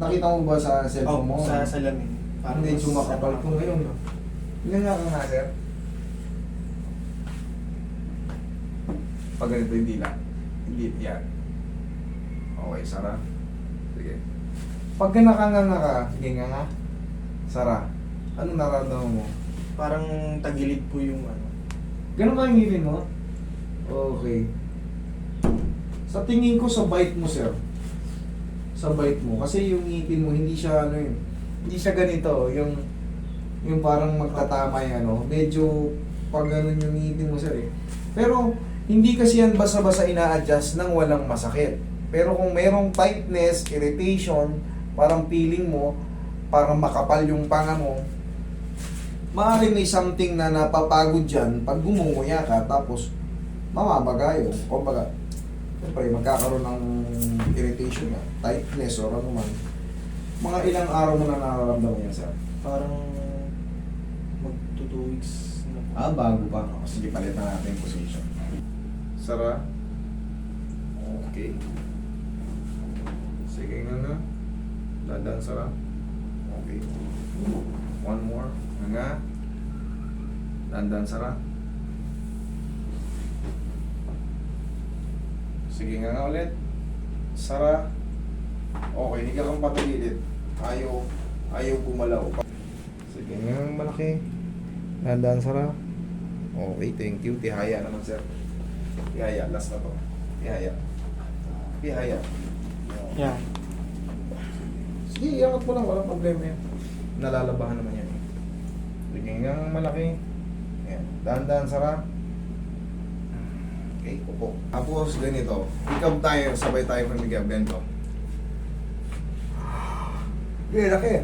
Nakita mo ba sa cellphone mo? sa salamin. Parang medyo makapal ko ngayon. Ilan nga ka nga, sir? Pag ganito yung dila. Hindi, yan. Okay, Sara. Sige. Pag nakanganga ka, sige nga. Sara. Anong nararamdaman mo? Parang tagilid po yung ano. Ganun ka yung ngipin mo? Okay. Sa tingin ko sa bite mo, sir. Sa bite mo. Kasi yung ngipin mo, hindi siya ano yun. Hindi siya ganito. Yung parang magtatama yung ano. Medyo pag ganun yung ngipin mo, sir eh. Pero hindi kasi yan basta-basta ina-adjust nang walang masakit. Pero kung merong tightness, irritation, parang feeling mo, parang makapal yung panga mo, maaari may something na napapagod dyan pag gumunguya ka, tapos mamamagayo. O baga, siyempre magkakaroon ng irritation na, tightness or ano man. Mga ilang araw mo na nararamdaman yan, sir? Parang magto 2 weeks na po. Bago pa. Sige, palitan natin yung position. Sara. Okay. Sige nga. Dandan, Sara. Okay. One more. Nga. Dandan, Sara. Sige nga ulit. Sara. Okay, hindi ka kang patagilid. Ayaw gumalaw. Sige nga, malaki. Dandan, Sara. Okay, thank you. Tihaya naman, sir. Tihaya, last na to. Tihaya. Tihaya. Yan. Sige, iangat mo lang. Walang problema yan. Nalalabahan naman yan. Sige nga, malaki. Ayan. Dahan-dahan, Sara. Okay, upo. Tapos, ganito. Ikab tayo. Sabay tayo mamigab. Ganito. Okay, laki.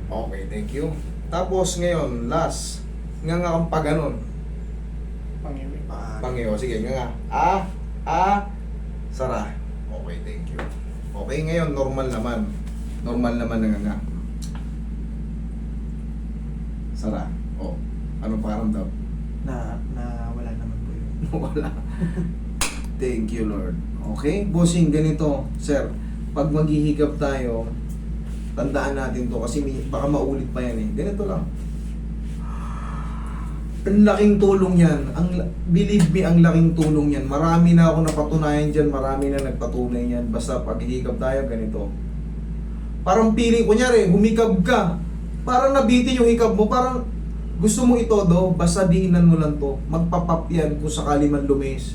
Okay, thank you. Tapos, ngayon, last. Nga nga kang pag ganon. Pangiwi. Pangyo, sige nga. Sara. Okay, thank you. Okay, ngayon normal naman. Normal naman na nga. Sara. Oh, ano parang daw? Na wala naman po yun. Wala. Thank you, Lord. Okay, bossing, ganito, sir. Pag maghihigap tayo, tandaan natin to kasi baka maulit pa yan eh. Ganito lang. Ang laking tulong yan. Believe me, ang laking tulong yan. Marami na ako napatunayan dyan. Marami na nagpatunay yan. Basta pag hihikab tayo, ganito. Parang feeling, kunyari, humikab ka. Parang nabitin yung hikab mo. Parang gusto mo itodo, basta diinan mo lang to. Magpapap yan kung sakali man lumis.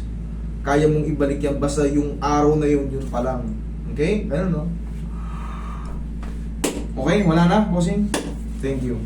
Kaya mong ibalik yan. Basta yung araw na yun pa lang. Okay? Ganun, no? Okay, wala na, bossing? Thank you.